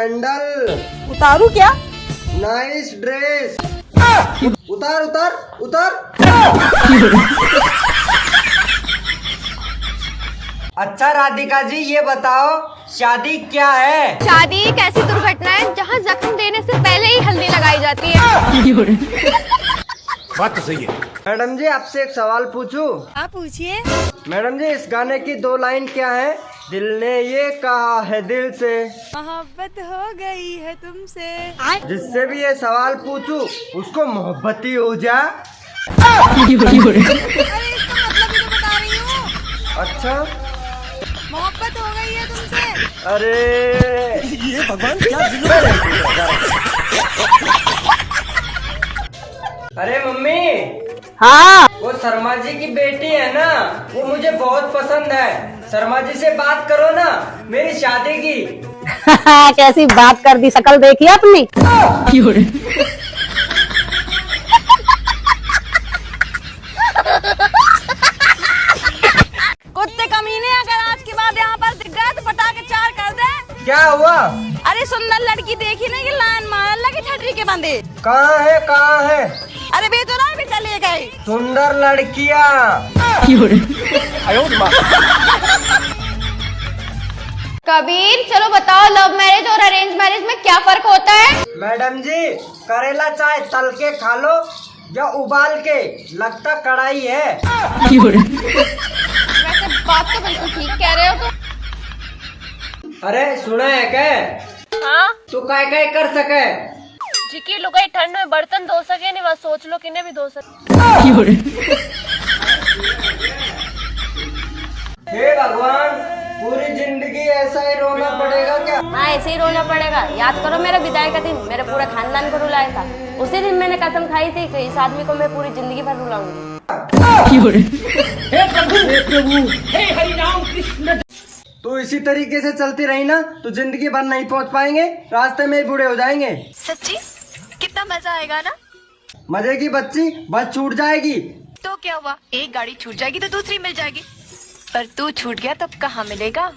Sandal. उतारू क्या? Nice dress. उतार उतार उतार। अच्छा राधिका जी ये बताओ शादी क्या है? शादी एक ऐसी दुर्घटना है जहाँ जख्म देने से पहले ही हल्दी लगाई जाती है। बात तो सही है। मैडम जी आपसे एक सवाल पूछूं? आप पूछिए। मैडम जी इस गाने की 2 लाइन क्या है? दिल ने ये कहा है दिल से, मोहब्बत हो गई है तुमसे। जिससे भी ये सवाल पूछूं उसको मोहब्बत ही हो जा। अरे इसका मतलब ही तो बता रही हूँ। अच्छा मोहब्बत हो गई है तुमसे। अरे ये भगवान क्या जुल्म है। अरे मम्मी हाँ। वो शर्मा जी की बेटी है ना, वो मुझे बहुत पसंद है। शर्मा जी से बात करो ना मेरी शादी की। कैसी बात कर दी, शकल देखी अपनी। कुत्ते कमीने, अगर आज के बाद यहाँ पर दिख गए तो पटाखे 4 कर दे। क्या हुआ? अरे सुंदर लड़की देखी नहीं कि लाइन मार लगी छतरी के बंदे। कहाँ है कहाँ है? अरे बेचौराहे भी चले गए। सुंदर लड़कियाँ। कबीर चलो बताओ, लव मैरिज और अरेंज मैरिज में क्या फर्क होता है? मैडम जी करेला चाहे तल के खा लो या उबाल के, लगता कढ़ाई है। वैसे बात तो बिल्कुल ठीक कह रहे हो तुम। अरे सुना है क्या? हाँ तू काय काय कर सके? जिकी लुगाई ठंड में बर्तन धो सके नहीं, बस सोच लो किन्हें भी धो सके। हे भगवान पूरी जिंदगी ऐसा ही रोना पड़ेगा क्या? हाँ ऐसे ही रोना पड़ेगा। याद करो मेरा विदाई का दिन, मेरे पूरे खानदान को रुलाया था। उसी दिन मैंने कसम खाई थी कि इस आदमी को मैं पूरी जिंदगी भर रुलाऊंगी। तो इसी तरीके से चलती रही ना तो जिंदगी भर नहीं पहुंच पाएंगे, रास्ते में ही बूढ़े हो जाएंगे। सच्ची? कितना मजा आएगा ना। मजे की बच्ची बस छूट जाएगी। तो क्या हुआ, एक गाड़ी छूट जाएगी तो दूसरी मिल जाएगी, पर तू छूट गया तब कहाँ मिलेगा।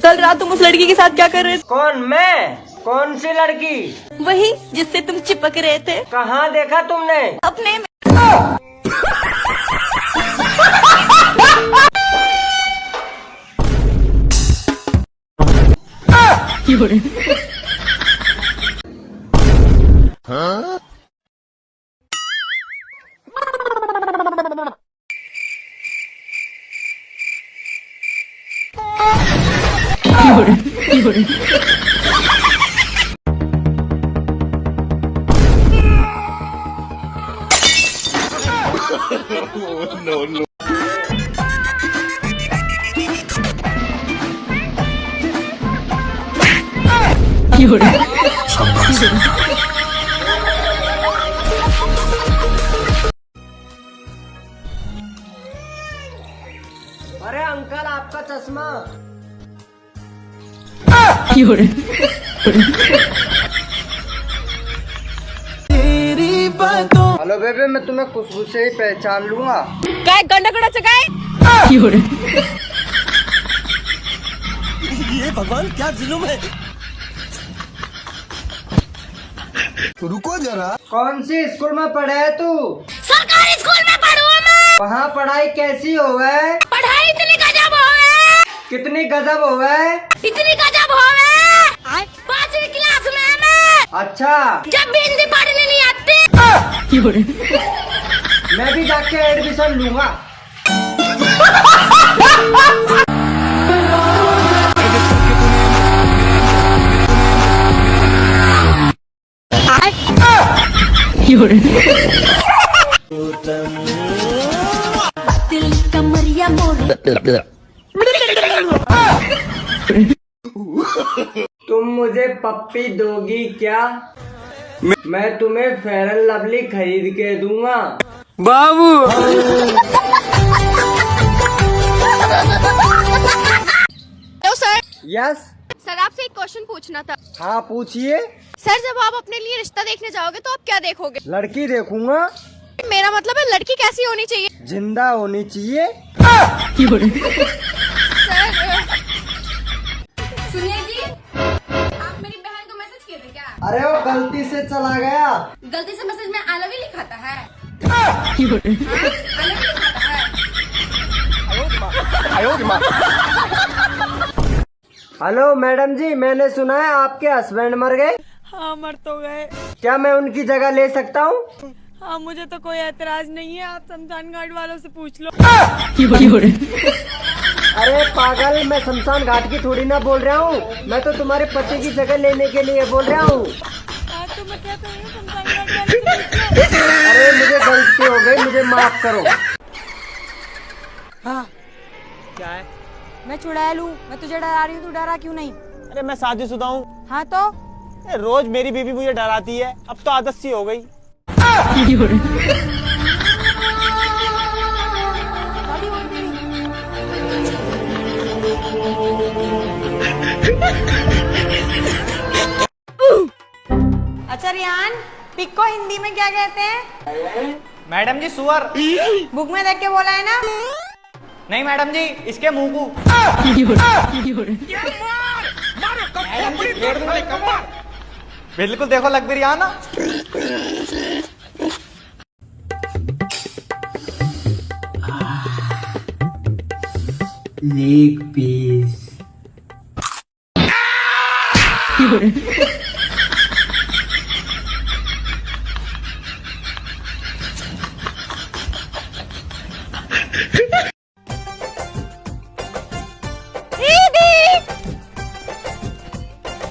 कल रात तुम उस लड़की के साथ क्या कर रहे थे? कौन मैं? कौन सी लड़की? वही जिससे तुम चिपक रहे थे। कहाँ देखा तुमने? अपने में। अरे अंकल आपका चश्मा। हेलो बेबे मैं तुम्हें खुशबू से ही पहचान लूंगा। काय गंडा गड़ा चकाए। ये भगवान क्या जुल्म है। रुको जरा। कौन सी स्कूल में पढ़ा है तू? सरकारी स्कूल में पढ़ूं मैं। वहाँ पढ़ाई कैसी हो है? पढ़ाई इतनी गजब हो है। कितनी गजब हो है? इतनी गजब हो है। 5वीं क्लास में मैं। अच्छा जब भी हिंदी पढ़ने नहीं आती। मैं भी जाके एडमिशन लूंगा। दिल कमरिया मोर। तुम मुझे पप्पी दोगी क्या? मैं तुम्हें फेयर एंड लवली खरीद के दूंगा। बाबू हेलो सर। यस सर आपसे एक क्वेश्चन पूछना था। हाँ पूछिए। सर जब आप अपने लिए रिश्ता देखने जाओगे तो आप क्या देखोगे? लड़की देखूंगा। मेरा मतलब है लड़की कैसी होनी चाहिए? जिंदा होनी चाहिए। सर सुनिए जी, आप मेरी अरे वो गलती से चला गया। गलती से मैसेज में आई लव यू लिखा था है। I love you लिखा है। हेलो मैडम जी, मैंने सुना है आपके हस्बैंड मर गए। हाँ मर तो गए। क्या मैं उनकी जगह ले सकता हूँ? हाँ मुझे तो कोई एतराज नहीं है, आप शमशान घाट वालों से पूछ लो। अरे पागल, मैं शमशान घाट की थोड़ी ना बोल रहा हूँ, मैं तो तुम्हारे पति की जगह लेने के लिए बोल रहा हूँ। हाँ तो मैं क्या करूँ, शमशान घाट वालों से पूछ लो। अरे मुझे गलती हो गई, मुझे माफ करो। हाँ क्या है? मैं चुड़ैल हूँ, मैं तुझे डरा रही हूँ, तू डरा क्यों नहीं? अरे मैं शादीशुदा हूँ। हाँ तो रोज मेरी बीवी मुझे डराती है, अब तो आदत सी हो गई। शादी हो गई। अच्छा रियान, पिक को हिंदी में क्या कहते हैं? मैडम जी सुअर। बुक में देख के बोला है ना? नहीं मैडम जी, इसके मुंह को। बिल्कुल देखो लग भी रही है ना। Leg piece.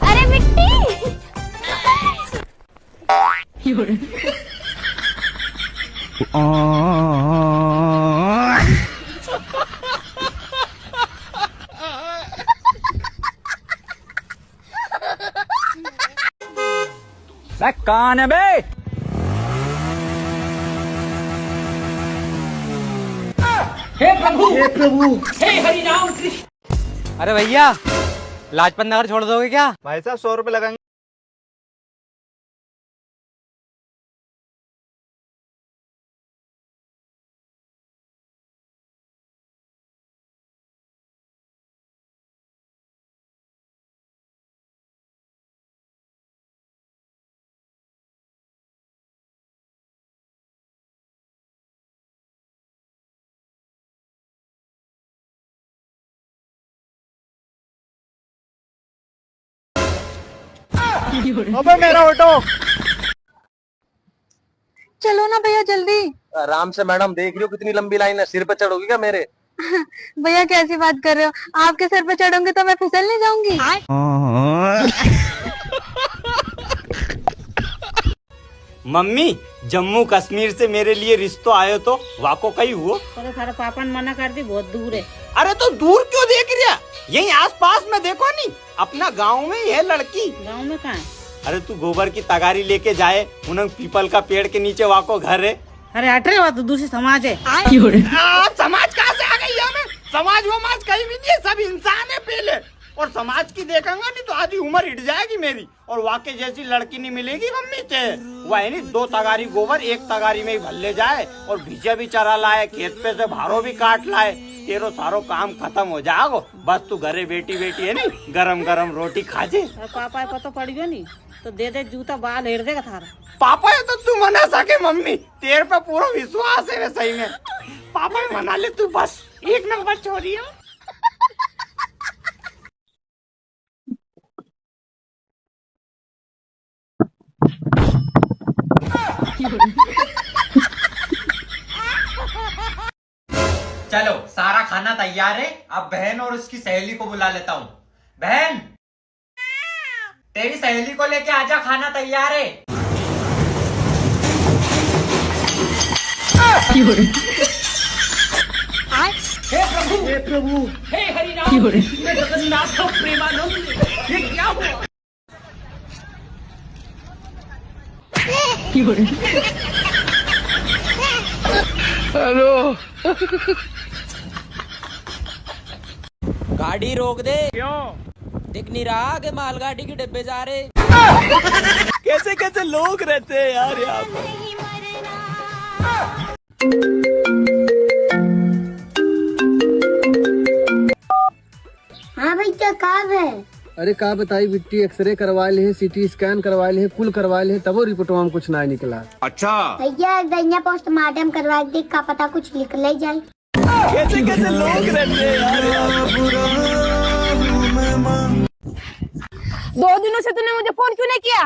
अरे मिट्टी। कान है बे। हे प्रभु। अरे भैया, लाजपत नगर छोड़ दोगे क्या? भाई साहब 100 रुपए लगाएंगे। अबे मेरा ऑटो। चलो ना भैया जल्दी। आराम से मैडम, देख रही हो कितनी लंबी लाइन है, सिर पे चढ़ोगी क्या मेरे? भैया कैसी बात कर रहे हो, आपके सर पे चढ़ूंगी तो मैं फिसल नहीं जाऊंगी? मम्मी, जम्मू कश्मीर से मेरे लिए रिश्तो आयो तो वाको कहीं हुआ। पर थारा पापा ने मना कर दी, बहुत दूर है। अरे तो दूर क्यों देख रहा? यही आस पास में देखो नहीं, अपना गांव में ही है लड़की। गांव में कहाँ है? अरे तू गोबर की तगारी लेके जाए, उन्हें पीपल का पेड़ के नीचे वाको घर है। अरे हट रहे, तो दूसरी समाज है। समाज कहाँ से आ गई हमें? समाज वमाज कहीं भी नहीं है, सब इंसान है पहले। और समाज की देखेंगा नहीं तो आधी उम्र हिट जाएगी मेरी, और वाके जैसी लड़की नहीं मिलेगी मम्मी से। वह नहीं 2 तगारी गोबर 1 तगारी में ही भर ले जाए, और भीजे भी चरा लाए, खेत पे से भारो भी काट लाए, तेरो सारो काम खत्म हो जाएगो। बस तू घरे बेटी बेटी है नहीं, गरम गरम रोटी खा जे। पापा को पता पड़ गयो नहीं तो दे दे जूता, बाल हेर देगा थारा। पापा है तो तू मना सके मम्मी, तेरे पे पूरा विश्वास है सही में। पापा मना ले तू, बस 1 नंबर छोरी है। चलो सारा खाना तैयार है, अब बहन और उसकी सहेली को बुला लेता हूँ। बहन, तेरी सहेली को लेके आजा, खाना तैयार है। हे प्रभु। हे हरिनाम, मैं जगन्नाथ प्रेमानंद, ये क्या हुआ? हेलो। गाड़ी रोक दे। क्यों? दिख नहीं रहा कि मालगाड़ी के डिब्बे जा रहे। कैसे कैसे लोग रहते हैं यार यहाँ पर। हाँ भाई, क्या काम है? अरे का बताई बिट्टी, एक्सरे करवा ले, सीटी स्कैन करवा ले, कुल करवा ले, तबो रिपोर्टवा में कुछ ना निकला। भैया दैया पोस्टमार्टम करवा के देख, का पता कुछ निकल ले जाए। कैसे कैसे लोग रहते हैं यार। 2 दिनों से तूने मुझे फोन क्यों नहीं किया?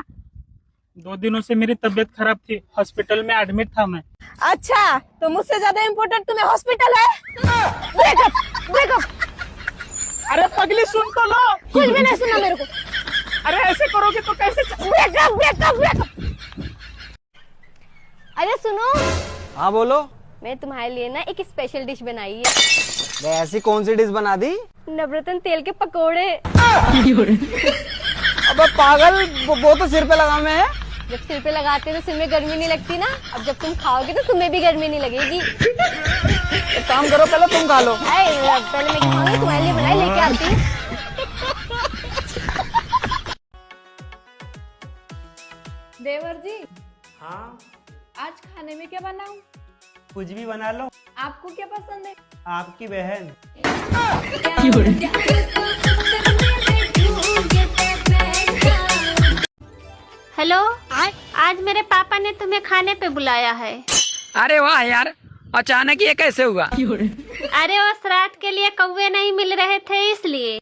2 दिनों से मेरी तबीयत खराब थी, हॉस्पिटल में एडमिट था मैं। अच्छा, तो मुझसे ज्यादा इम्पोर्टेंट तुम्हें हॉस्पिटल है? ब्रेकअप। अरे पगली सुन तो लो। कुछ भी नहीं सुना मेरे को। अरे ऐसे करोगे तो कैसे ब्रेकअप। अरे सुनो, हाँ बोलो। मैं तुम्हारे लिए ना एक स्पेशल डिश बनाई है। ऐसी कौन सी डिश बना दी? नवरत्न तेल के पकोड़े। अबे पागल, वो तो सिर पे लगा मैं है। जब सिर पे लगाते तो सिर में गर्मी नहीं लगती ना, अब जब तुम खाओगे तो तुम्हें भी गर्मी नहीं लगेगी। एक काम करो, पहले तुम खा लो। पहले मैं खाऊंगी, तुम्हारे लिए बनाई लेके आती हूँ। देवर जी, हाँ, आज खाने में क्या बनाऊं? कुछ भी बना लो। आपको क्या पसंद है? आपकी बहन। हेलो, आज मेरे पापा ने तुम्हें खाने पे बुलाया है। अरे वाह यार, अचानक ये कैसे हुआ? अरे वो श्राद्ध के लिए कौवे नहीं मिल रहे थे इसलिए।